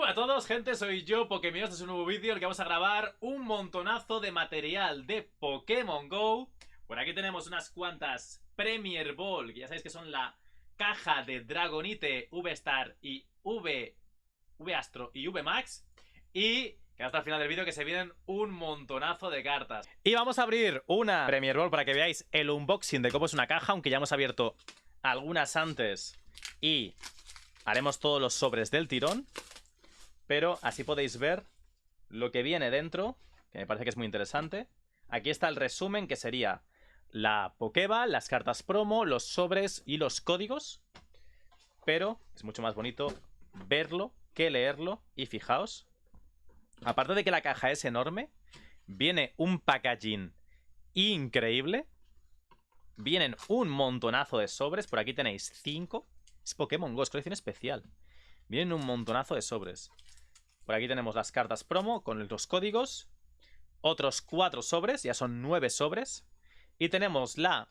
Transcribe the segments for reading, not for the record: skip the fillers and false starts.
buenas a todos, gente, soy yo, Pokémon. Este es un nuevo vídeo en el que vamos a grabar un montonazo de material de Pokémon GO. Por aquí tenemos unas cuantas Premier Ball, que ya sabéis que son la caja de Dragonite, V-Star y V-Astro y V-Max. Y que hasta el final del vídeo que se vienen un montonazo de cartas. Y vamos a abrir una Premier Ball para que veáis el unboxing de cómo es una caja, aunque ya hemos abierto algunas antes y haremos todos los sobres del tirón. Pero así podéis ver lo que viene dentro, que me parece que es muy interesante. Aquí está el resumen, que sería la Pokéball, las cartas promo, los sobres y los códigos. Pero es mucho más bonito verlo que leerlo. Y fijaos, aparte de que la caja es enorme, viene un packaging increíble. Vienen un montonazo de sobres. Por aquí tenéis 5. Es Pokémon GO, es colección especial. Vienen un montonazo de sobres. Por aquí tenemos las cartas promo con los códigos. Otros 4 sobres, ya son 9 sobres. Y tenemos la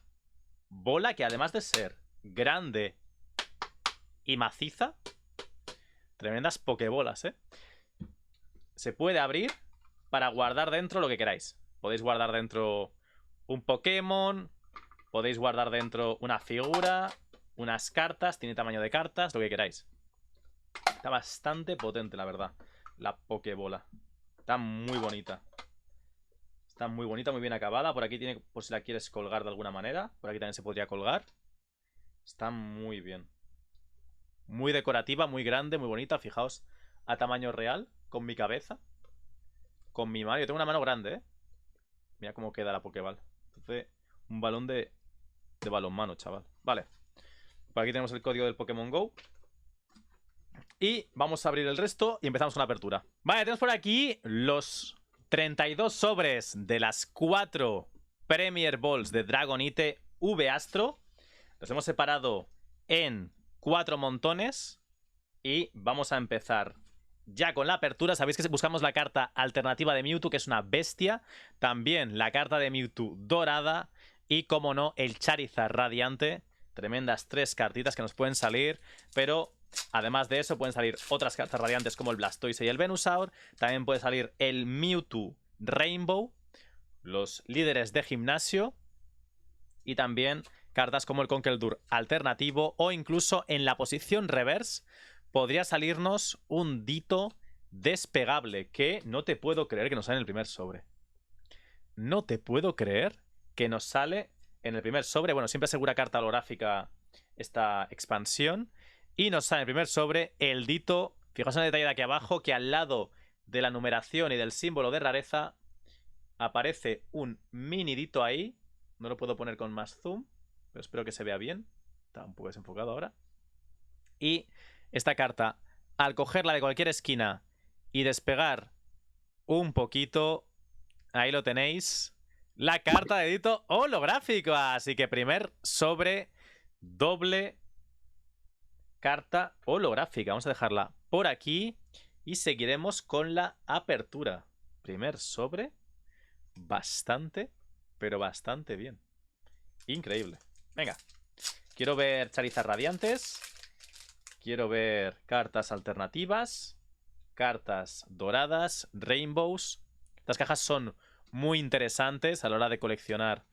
bola, que además de ser grande y maciza, tremendas pokebolas, ¿eh? Se puede abrir para guardar dentro lo que queráis. Podéis guardar dentro un Pokémon, podéis guardar dentro una figura, unas cartas, tiene tamaño de cartas, lo que queráis. Está bastante potente, la verdad, la Pokébola. Está muy bonita. Está muy bonita, muy bien acabada. Por aquí tiene, por si la quieres colgar de alguna manera. Por aquí también se podría colgar. Está muy bien. Muy decorativa, muy grande, muy bonita. Fijaos, a tamaño real, con mi cabeza, con mi mano. Yo tengo una mano grande, ¿eh? Mira cómo queda la Pokéball. Entonces, un balón de balonmano, chaval. Vale. Por aquí tenemos el código del Pokémon GO. Y vamos a abrir el resto y empezamos con la apertura. Vale, tenemos por aquí los 32 sobres de las 4 Premier Balls de Dragonite V-Astro. Los hemos separado en 4 montones. Y vamos a empezar ya con la apertura. Sabéis que buscamos la carta alternativa de Mewtwo, que es una bestia. También la carta de Mewtwo dorada. Y, como no, el Charizard radiante. Tremendas 3 cartitas que nos pueden salir. Pero además de eso, pueden salir otras cartas radiantes como el Blastoise y el Venusaur. También puede salir el Mewtwo Rainbow, los líderes de gimnasio. Y también cartas como el Conkeldurr alternativo. O incluso en la posición reverse podría salirnos un Ditto despegable, que no te puedo creer que nos sale en el primer sobre. No te puedo creer que nos sale en el primer sobre. Bueno, siempre asegura carta holográfica esta expansión. Y nos sale en el primer sobre el Ditto. Fijaos en el detalle de aquí abajo, que al lado de la numeración y del símbolo de rareza aparece un mini Ditto ahí. No lo puedo poner con más zoom, pero espero que se vea bien. Está un poco desenfocado ahora. Y esta carta, al cogerla de cualquier esquina y despegar un poquito, ahí lo tenéis, la carta de Ditto holográfico. Así que primer sobre, doble carta holográfica. Vamos a dejarla por aquí y seguiremos con la apertura. Primer sobre, bastante, pero bastante bien. Increíble. Venga, quiero ver Charizard radiantes. Quiero ver cartas alternativas, cartas doradas, rainbows. Estas cajas son muy interesantes a la hora de coleccionar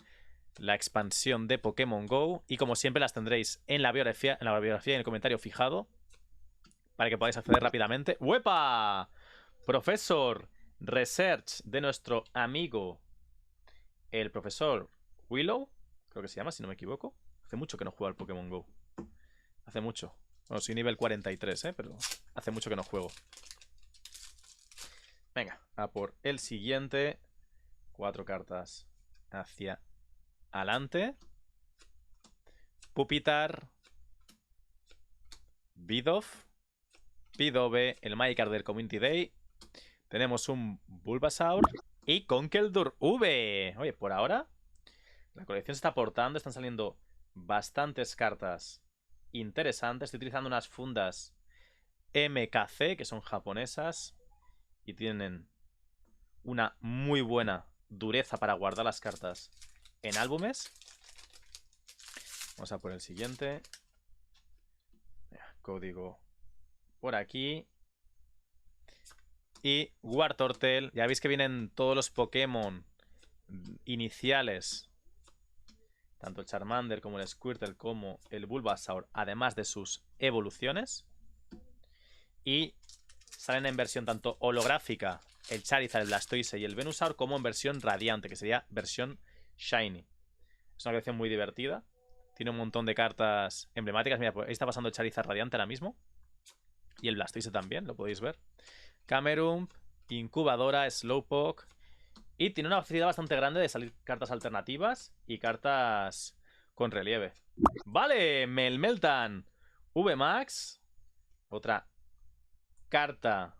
la expansión de Pokémon GO. Y como siempre las tendréis en la biografía y en el comentario fijado, para que podáis acceder rápidamente. ¡Uepa! Profesor Research de nuestro amigo el profesor Willow, creo que se llama, si no me equivoco. Hace mucho que no juego al Pokémon GO. Hace mucho. Bueno, soy nivel 43, pero hace mucho que no juego. Venga, a por el siguiente. 4 cartas hacia adelante. Pupitar, Bidoof, Pidove, el Magikarp del Community Day. Tenemos un Bulbasaur y Conkeldurr V. Oye, por ahora la colección se está aportando. Están saliendo bastantes cartas interesantes. Estoy utilizando unas fundas MKC, que son japonesas y tienen una muy buena dureza para guardar las cartas en álbumes. Vamos a por el siguiente. Código por aquí. y Wartortle. Ya veis que vienen todos los Pokémon iniciales. Tanto el Charmander como el Squirtle como el Bulbasaur, además de sus evoluciones. Y salen en versión tanto holográfica el Charizard, el Blastoise y el Venusaur, como en versión radiante, que sería versión Shiny. Es una colección muy divertida. Tiene un montón de cartas emblemáticas. Mira, pues ahí está pasando el Charizard radiante ahora mismo. Y el Blastoise también, lo podéis ver. Camerump, Incubadora, Slowpoke. Y tiene una facilidad bastante grande de salir cartas alternativas y cartas con relieve. Vale, Melmeltan VMAX. Otra carta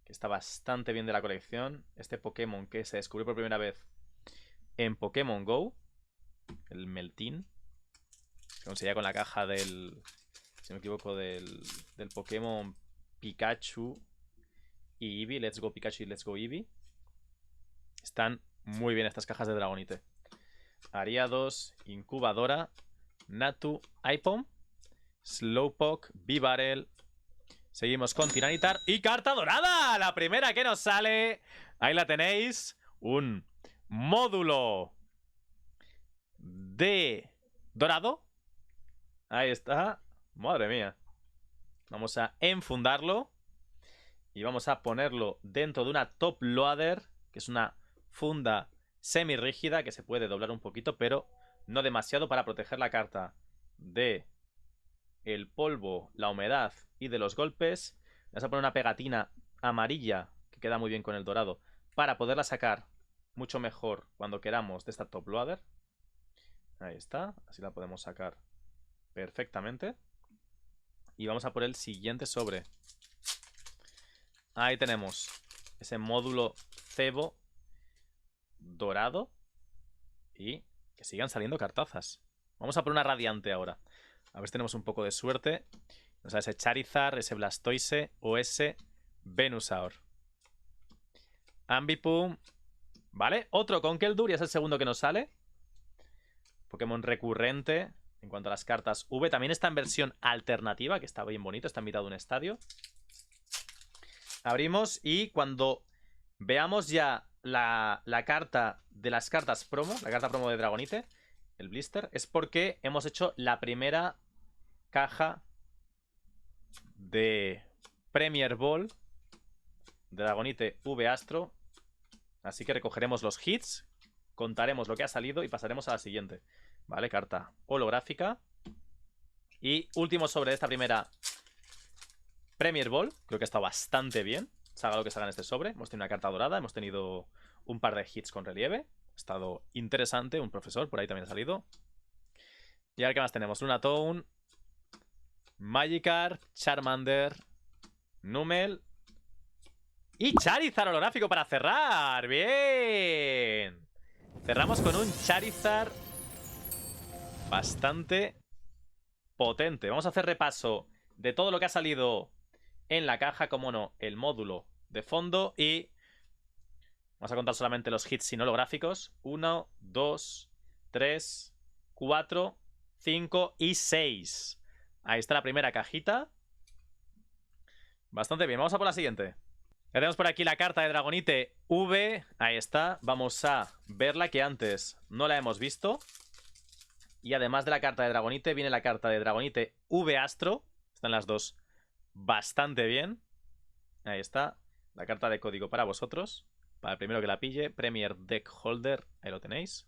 que está bastante bien de la colección. Este Pokémon que se descubrió por primera vez en Pokémon GO. El Meltin. Que conseguía con la caja del... Si no me equivoco, del Pokémon Pikachu y Eevee. Let's Go Pikachu y Let's Go Eevee. Están muy bien estas cajas de Dragonite. Ariados, Incubadora, Natu, Ipom, Slowpoke, Bibarel. Seguimos con Tiranitar y carta dorada. La primera que nos sale. Ahí la tenéis. Un módulo de dorado. Ahí está. Madre mía. Vamos a enfundarlo. Y vamos a ponerlo dentro de una top loader, que es una funda semi-rígida que se puede doblar un poquito, pero no demasiado, para proteger la carta de el polvo, la humedad y de los golpes. Vamos a poner una pegatina amarilla que queda muy bien con el dorado para poderla sacar mucho mejor cuando queramos de esta top loader. Ahí está, así la podemos sacar perfectamente. Y vamos a por el siguiente sobre. Ahí tenemos ese módulo cebo dorado. Y que sigan saliendo cartazas. Vamos a por una radiante ahora. A ver si tenemos un poco de suerte. Nos da ese Charizard, ese Blastoise o ese Venusaur. Ambipom. Vale, otro Conkeldurr, y es el segundo que nos sale. Pokémon recurrente en cuanto a las cartas V. También está en versión alternativa, que está bien bonito. Está en mitad de un estadio. Abrimos y cuando veamos ya la carta de las cartas promo, la carta promo de Dragonite, el blister, es porque hemos hecho la primera caja de Premier Ball de Dragonite V Astro. Así que recogeremos los hits, contaremos lo que ha salido y pasaremos a la siguiente. Vale, carta holográfica. Y último sobre esta primera Premier Ball. Creo que ha estado bastante bien. Salga lo que salga en este sobre. Hemos tenido una carta dorada, hemos tenido un par de hits con relieve. Ha estado interesante. Un profesor, por ahí también ha salido. Y ahora, ¿qué más tenemos? Lunatone, Magikarp, Charmander, Numel y Charizard holográfico para cerrar. ¡Bien! Cerramos con un Charizard bastante potente. Vamos a hacer repaso de todo lo que ha salido en la caja, como no, el módulo de fondo. Y vamos a contar solamente los hits sin holográficos. 1, 2, 3, 4, 5 y 6. Ahí está la primera cajita. Bastante bien, vamos a por la siguiente. Ya tenemos por aquí la carta de Dragonite V. Ahí está, vamos a verla, que antes no la hemos visto. Y además de la carta de Dragonite, viene la carta de Dragonite V Astro. Están las dos bastante bien. Ahí está, la carta de código para vosotros. Para el primero que la pille, Premier Deck Holder, ahí lo tenéis.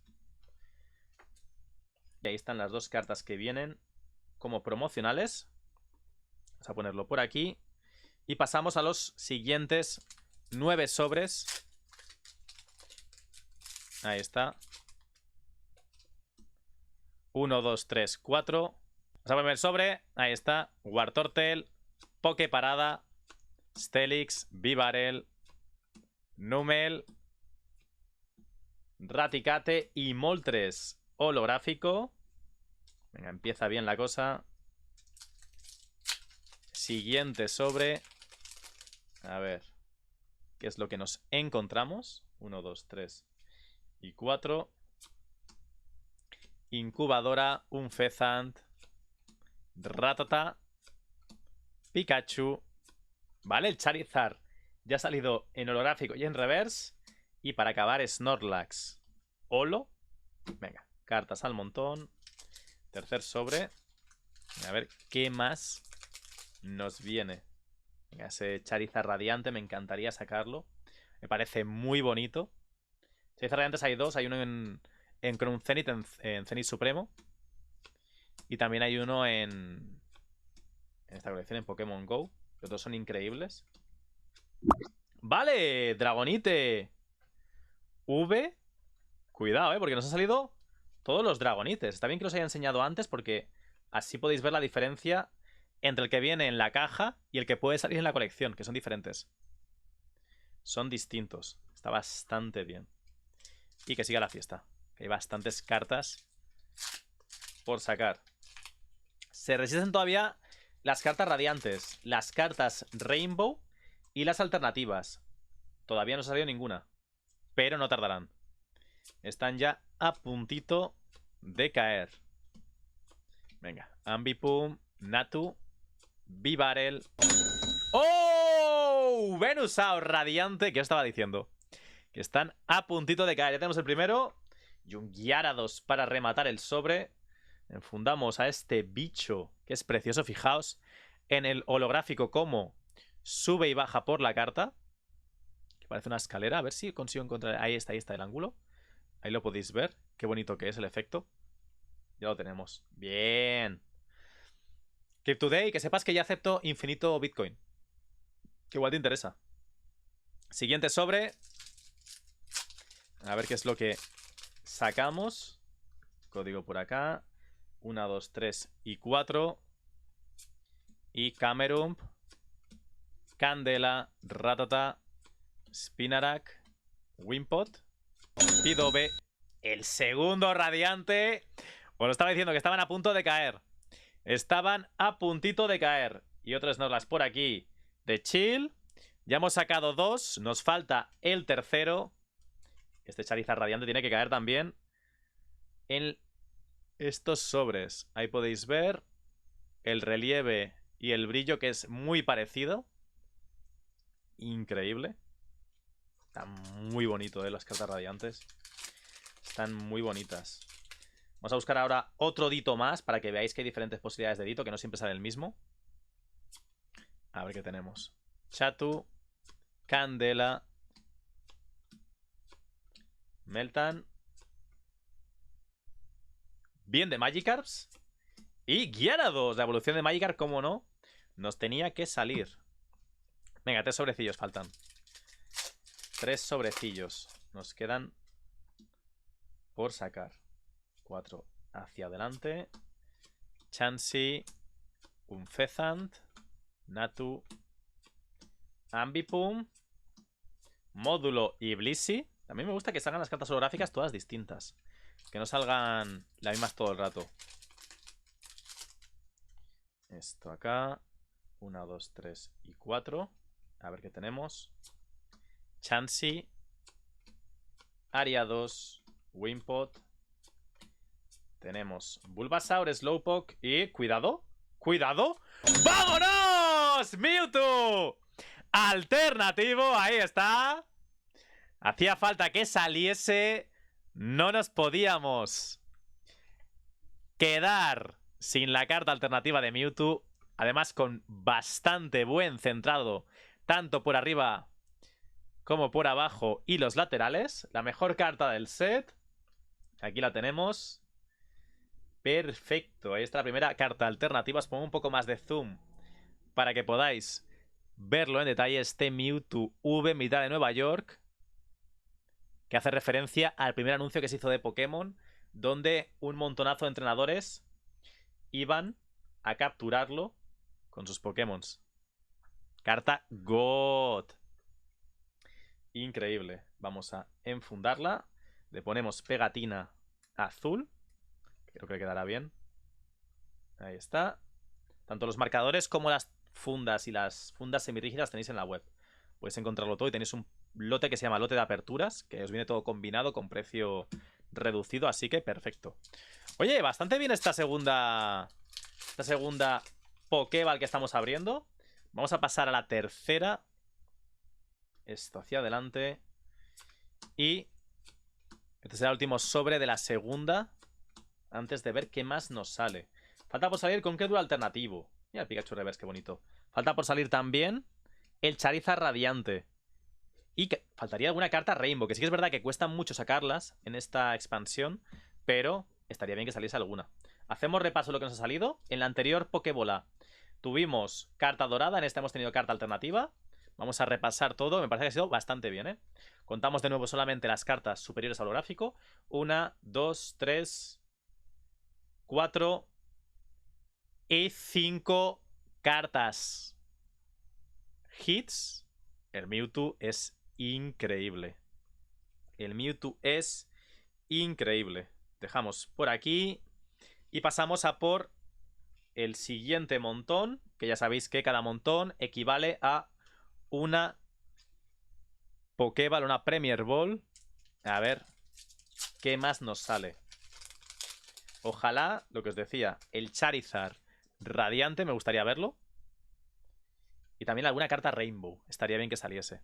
Y ahí están las dos cartas que vienen como promocionales. Vamos a ponerlo por aquí. Y pasamos a los siguientes 9 sobres. Ahí está. 1, 2, 3, 4. Vamos a poner el sobre. Ahí está. Wartortle, Poképarada, Steelix, Bibarel, Numel, Raticate y Moltres holográfico. Venga, empieza bien la cosa. Siguiente sobre. A ver qué es lo que nos encontramos. 1, 2, 3 y 4. Incubadora, un Fezant, Rattata, Pikachu. Vale, el Charizard Ya ha salido en holográfico y en reverse. Y para acabar, Snorlax. Holo. Venga, cartas al montón. Tercer sobre. A ver qué más nos viene. Venga, ese Charizard radiante, me encantaría sacarlo. Me parece muy bonito. Charizard radiantes hay dos. Hay uno en Crown Zenith, en Zenith Supremo. Y también hay uno en esta colección, en Pokémon GO. Los dos son increíbles. Vale, Dragonite V. Cuidado, porque nos han salido todos los Dragonites. Está bien que los haya enseñado antes porque así podéis ver la diferencia entre el que viene en la caja y el que puede salir en la colección, que son diferentes. Son distintos. Está bastante bien. Y que siga la fiesta. Que hay bastantes cartas por sacar. Se resisten todavía las cartas radiantes, las cartas Rainbow y las alternativas. Todavía no ha salido ninguna, pero no tardarán. Están ya a puntito de caer. Venga, Ambipom, Natu, Bibarel. ¡Oh! Venusaur radiante, que os estaba diciendo. Que están a puntito de caer. Ya tenemos el primero. Y un Gyarados para rematar el sobre. Enfundamos a este bicho, que es precioso. Fijaos en el holográfico cómo sube y baja por la carta. Que parece una escalera. A ver si consigo encontrar... Ahí está el ángulo. Ahí lo podéis ver. Qué bonito que es el efecto. Ya lo tenemos. Bien. Keep Today, que sepas que ya acepto infinito Bitcoin. Que igual te interesa. Siguiente sobre. A ver qué es lo que sacamos. Código por acá. 1, 2, 3 y 4. Y Cameroon. Candela. Ratata. Spinarak. Wimpot. Pidove. El segundo radiante. Bueno, estaba diciendo que estaban a punto de caer. Estaban a puntito de caer. Y otro Snorlax por aquí de chill. Ya hemos sacado dos. Nos falta el tercero. Este Charizard radiante tiene que caer también en estos sobres. Ahí podéis ver el relieve y el brillo, que es muy parecido. Increíble. Está muy bonito, las cartas radiantes. Están muy bonitas. Vamos a buscar ahora otro Dito más para que veáis que hay diferentes posibilidades de Dito, que no siempre sale el mismo. A ver qué tenemos. Chatu, Candela, Meltan. Bien de Magikarps. Y Gyarados, la evolución de Magikarp, como no, nos tenía que salir. Venga, 3 sobrecillos faltan. 3 sobrecillos. Nos quedan por sacar. 4 hacia adelante. Chansey, Unfezant, Natu, Ambipom, Módulo y Blissey. También me gusta que salgan las cartas holográficas todas distintas. Que no salgan las mismas todo el rato. Esto acá. 1, 2, 3 y 4. A ver qué tenemos. Chansey, Ariados, Wimpot. Tenemos Bulbasaur, Slowpoke y... ¡Cuidado! ¡Cuidado! ¡Vámonos! ¡Mewtwo! Alternativo, ahí está. Hacía falta que saliese. No nos podíamos quedar sin la carta alternativa de Mewtwo. Además con bastante buen centrado, tanto por arriba como por abajo y los laterales. La mejor carta del set. Aquí la tenemos. Perfecto, ahí está la primera carta alternativa. Os pongo un poco más de zoom para que podáis verlo en detalle. Este Mewtwo V, mitad de Nueva York, que hace referencia al primer anuncio que se hizo de Pokémon, donde un montonazo de entrenadores iban a capturarlo con sus Pokémon. Carta God. Increíble. Vamos a enfundarla. Le ponemos pegatina azul. Creo que quedará bien. Ahí está. Tanto los marcadores como las fundas y las fundas semirrígidas tenéis en la web. Podéis encontrarlo todo y tenéis un lote que se llama lote de aperturas, que os viene todo combinado con precio reducido, así que perfecto. Oye, bastante bien esta segunda Pokéball que estamos abriendo. Vamos a pasar a la tercera Esto hacia adelante. Y este será el último sobre de la segunda. Antes de ver qué más nos sale. Falta por salir con qué duro alternativo. Mira el Pikachu Reverse, qué bonito. Falta por salir también el Charizard Radiante. Y que faltaría alguna carta Rainbow, que sí que es verdad que cuesta mucho sacarlas en esta expansión, pero estaría bien que saliese alguna. Hacemos repaso de lo que nos ha salido. En la anterior Pokébola tuvimos carta dorada, en esta hemos tenido carta alternativa. Vamos a repasar todo, me parece que ha sido bastante bien, ¿eh? Contamos de nuevo solamente las cartas superiores al holográfico. 1, 2, 3, 4 y 5 cartas hits. El Mewtwo es increíble. El Mewtwo es increíble. Dejamos por aquí y pasamos a por el siguiente montón, que ya sabéis que cada montón equivale a una Pokéball, una Premier Ball. A ver qué más nos sale. Ojalá, lo que os decía, el Charizard Radiante, me gustaría verlo. Y también alguna carta Rainbow, estaría bien que saliese.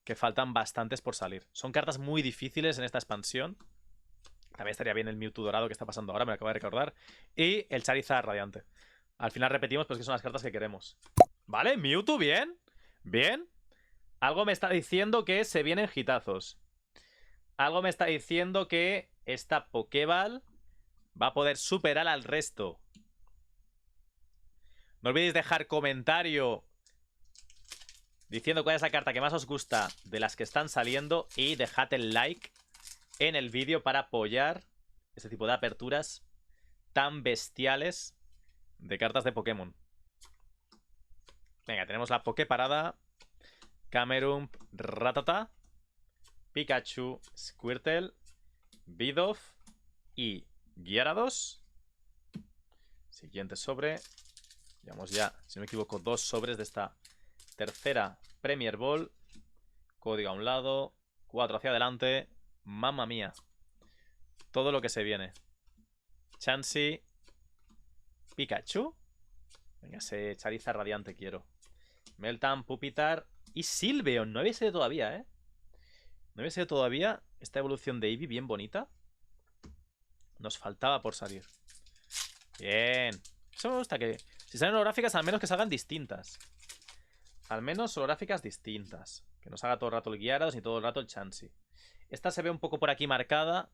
Que faltan bastantes por salir. Son cartas muy difíciles en esta expansión. También estaría bien el Mewtwo dorado que está pasando ahora, me lo acabo de recordar. Y el Charizard Radiante. Al final repetimos, pues que son las cartas que queremos. Vale, Mewtwo, bien. Bien. Algo me está diciendo que se vienen hitazos. Algo me está diciendo que esta Pokéball va a poder superar al resto. No olvidéis dejar comentario diciendo cuál es la carta que más os gusta de las que están saliendo. Y dejad el like en el vídeo para apoyar este tipo de aperturas tan bestiales de cartas de Pokémon. Venga, tenemos la Poképarada. Camerupt, Rattata, Pikachu, Squirtle, Bidoof y Gyarados. Siguiente sobre. Llevamos ya, si no me equivoco, 2 sobres de esta tercera Premier Ball. Código a un lado, 4 hacia adelante. Mamma mía. Todo lo que se viene. Chansey, Pikachu. Venga, ese Charizard Radiante quiero. Meltan, Pupitar y Sylveon. No había sido todavía, ¿eh? No había sido todavía esta evolución de Eevee bien bonita. Nos faltaba por salir. Bien. Eso me gusta, que si salen holográficas, al menos que salgan distintas. Al menos holográficas distintas. Que no salga todo el rato el Gyarados ni todo el rato el Chansey. Esta se ve un poco por aquí marcada.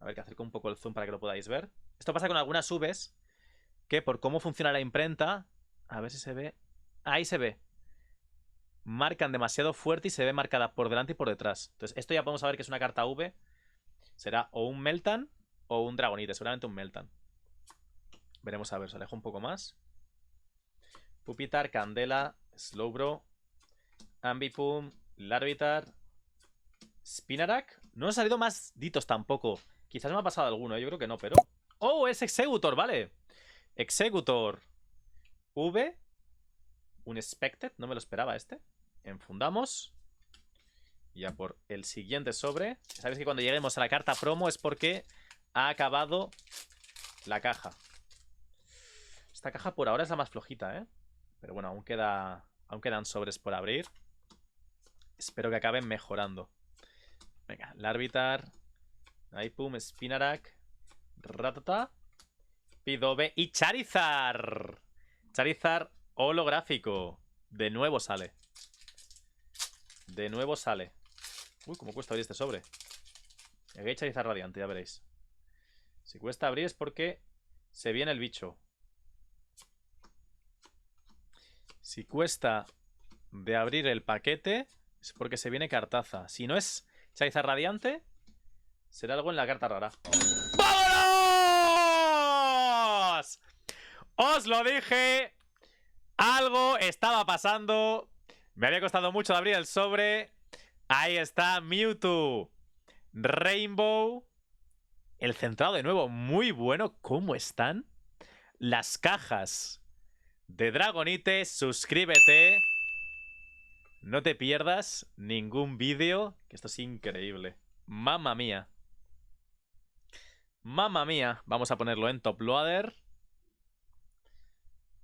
A ver, que acerco un poco el zoom para que lo podáis ver. Esto pasa con algunas Vs, que por cómo funciona la imprenta... A ver si se ve... Ahí se ve. Marcan demasiado fuerte y se ve marcada por delante y por detrás. Entonces esto ya podemos saber que es una carta V. Será o un Meltan o un Dragonite. Seguramente un Meltan. Veremos a ver, se aleja un poco más. Pupitar, Candela, Slowbro, Ambipom, Larvitar, Spinarak. No han salido más ditos tampoco. Quizás me ha pasado alguno, yo creo que no, pero... ¡Oh! Es Exeggutor, vale. Exeggutor V. Un Expected, no me lo esperaba este. Enfundamos. Y a por el siguiente sobre. Sabéis que cuando lleguemos a la carta promo es porque ha acabado la caja. Esta caja por ahora es la más flojita, ¿eh? Pero bueno, aún quedan sobres por abrir. Espero que acaben mejorando. Venga, Larvitar, Naipum, Spinarak, Rattata, Pidove y Charizard. Charizard holográfico. De nuevo sale. De nuevo sale. Uy, cómo cuesta abrir este sobre. Y aquí hay Charizard Radiante, ya veréis. Si cuesta abrir es porque se viene el bicho. Si cuesta de abrir el paquete es porque se viene cartaza. Si no es Charizard Radiante, será algo en la carta rara. ¡Vámonos! ¡Os lo dije! Algo estaba pasando. Me había costado mucho de abrir el sobre. Ahí está Mewtwo Rainbow. El centrado de nuevo, muy bueno. ¿Cómo están las cajas de Dragonite? Suscríbete. No te pierdas ningún vídeo, que esto es increíble. Mamma mía. Mamma mía. Vamos a ponerlo en top loader.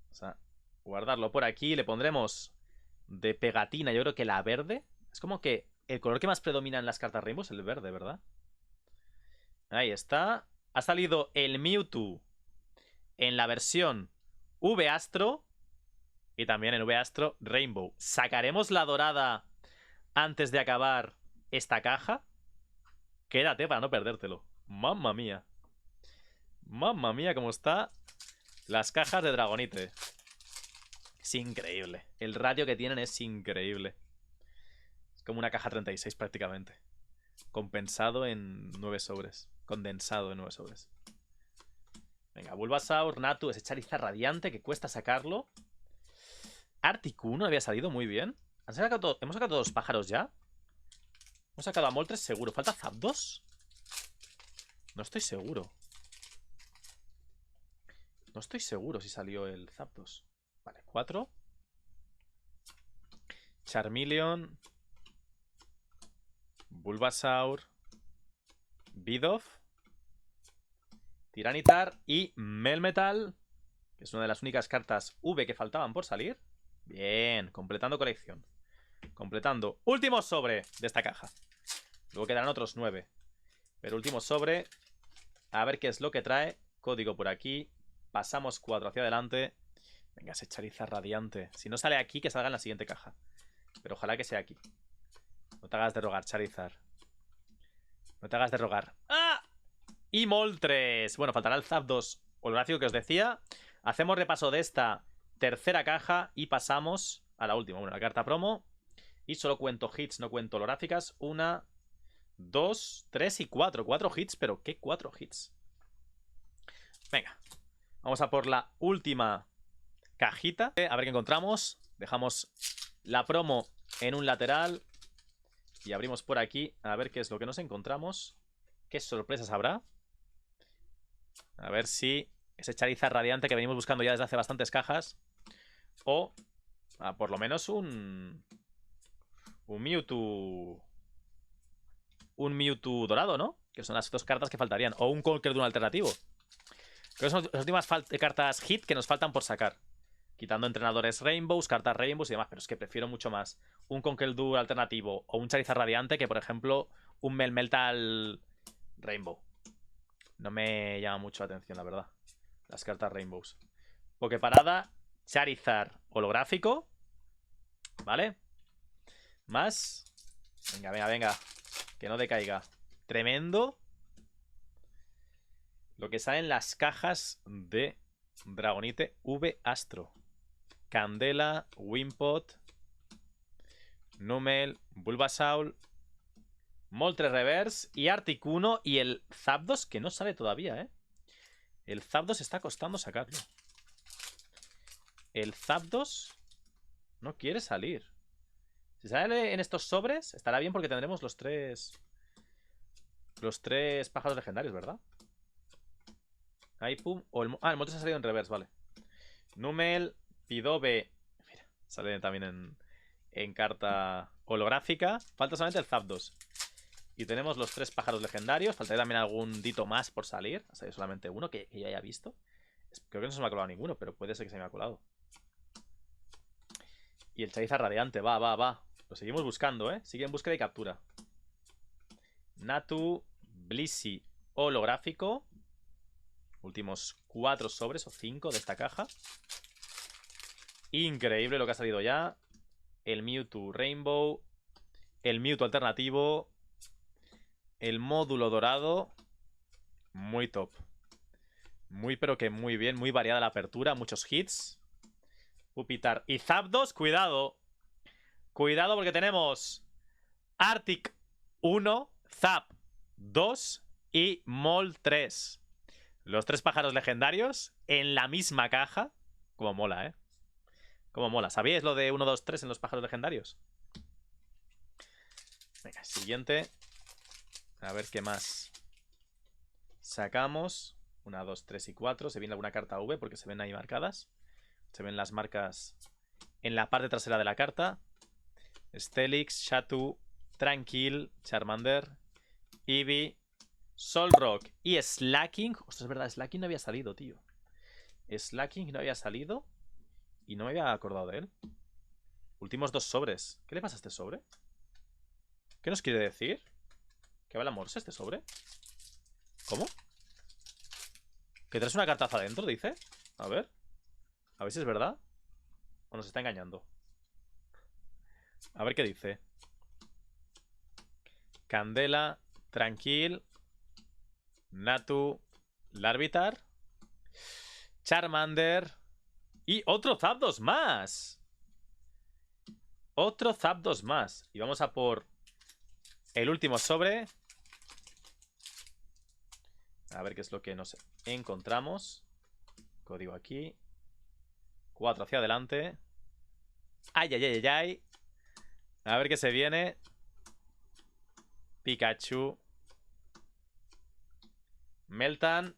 Vamos a guardarlo por aquí. Le pondremos de pegatina, yo creo que la verde. Es como que el color que más predomina en las cartas Rainbow es el verde, ¿verdad? Ahí está. Ha salido el Mewtwo en la versión V-Astro y también en V-Astro Rainbow. ¿Sacaremos la dorada antes de acabar esta caja? Quédate para no perdértelo. Mamma mía. Mamma mía, cómo está las cajas de Dragonite. Es increíble. El ratio que tienen es increíble. Es como una caja 36 prácticamente. Compensado en 9 sobres. Condensado en 9 sobres. Venga, Bulbasaur, Natu, ese Charizard radiante que cuesta sacarlo. Articuno había salido muy bien. ¿Hemos sacado todos los pájaros ya? Hemos sacado a Moltres seguro. ¿Falta Zapdos? No estoy seguro. No estoy seguro si salió el Zapdos. Vale, 4. Charmeleon. Bulbasaur. Bidoof. Tiranitar y Melmetal, que es una de las únicas cartas V que faltaban por salir. Bien, completando colección. Completando. Último sobre de esta caja. Luego quedarán otros 9. Pero último sobre. A ver qué es lo que trae. Código por aquí. Pasamos 4 hacia adelante. Venga, ese Charizard radiante. Si no sale aquí, que salga en la siguiente caja. Pero ojalá que sea aquí. No te hagas de rogar, Charizard. No te hagas de rogar. ¡Ah! Y Moltres. Bueno, faltará el Zapdos holográfico que os decía. Hacemos repaso de esta tercera caja y pasamos a la última. Bueno, la carta promo. Y solo cuento hits, no cuento holográficas. 1, 2, 3 y 4. 4 hits, pero ¿qué 4 hits? Venga. Vamos a por la última cajita. A ver qué encontramos. Dejamos la promo en un lateral. Y abrimos por aquí a ver qué es lo que nos encontramos. ¿Qué sorpresas habrá? A ver si ese Charizard radiante que venimos buscando ya desde hace bastantes cajas. O por lo menos un Mewtwo. Un Mewtwo dorado, ¿no? Que son las 2 cartas que faltarían. O un Conkeldurr alternativo. Creo que son las últimas cartas hit que nos faltan por sacar. Quitando entrenadores Rainbows, cartas Rainbows y demás. Pero es que prefiero mucho más un Conkeldurr alternativo o un Charizard radiante que, por ejemplo, un Melmetal Rainbow. No me llama mucho la atención, la verdad. Las cartas Rainbows. Pokeparada, Charizard holográfico. ¿Vale? Más. Venga, venga, venga. Que no decaiga. Tremendo. Lo que sale en las cajas de Dragonite V-Astro. Candela, Wimpod, Numel, Bulbasaur, Moltres Reverse y Articuno y el Zapdos que no sale todavía, ¿eh? El Zapdos está costando sacarlo. El Zapdos no quiere salir. Si sale en estos sobres, estará bien porque tendremos los tres pájaros legendarios, ¿verdad? Ahí, pum. O el Moltres ha salido en reverse, vale. Numel, Pidove. Mira, sale también en carta holográfica. Falta solamente el Zapdos. Y tenemos los 3 pájaros legendarios. Faltaría también algún dito más por salir. Ha salido solamente uno que yo haya visto. Creo que no se me ha colado ninguno, pero puede ser que se me ha colado. Y el Charizard radiante, va, va, va. Lo seguimos buscando, ¿eh? Sigue en búsqueda y captura. Natu, Blissey holográfico. Últimos 4 sobres o 5 de esta caja. Increíble lo que ha salido ya. El Mewtwo Rainbow. El Mewtwo alternativo. El módulo dorado. Muy top. Muy pero que muy bien. Muy variada la apertura. Muchos hits. Pupitar y Zapdos. Cuidado. Cuidado porque tenemos Arctic 1, Zap 2 y Mol 3. Los 3 pájaros legendarios en la misma caja. Como mola, ¿eh? Como mola. ¿Sabíais lo de 1, 2, 3 en los pájaros legendarios? Venga, siguiente. A ver qué más sacamos. 1, 2, 3 y 4. Se viene alguna carta V porque se ven ahí marcadas. Se ven las marcas en la parte trasera de la carta. Steelix, Xatu, Tranquil, Charmander, Eevee, Solrock y Slaking. Ostras, es verdad, Slaking no había salido, tío. Slaking no había salido y no me había acordado de él. Últimos 2 sobres. ¿Qué le pasa a este sobre? ¿Qué nos quiere decir? ¿Qué va la morse este sobre? ¿Cómo? ¿Que traes una cartaza adentro, dice? A ver si es verdad. O nos está engañando. A ver qué dice. Candela, Tranquil, Natu, Larvitar, Charmander y otro Zapdos más. Otro Zapdos más. Y vamos a por el último sobre. A ver qué es lo que nos encontramos. Código aquí. 4 hacia adelante. Ay, ay, ay, ay, ay. A ver qué se viene. Pikachu. Meltan.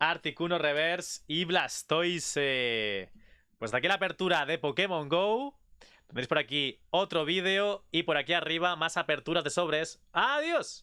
Articuno Reverse y Blastoise. Pues hasta aquí la apertura de Pokémon GO. Tendréis por aquí otro vídeo y por aquí arriba más aperturas de sobres. ¡Adiós!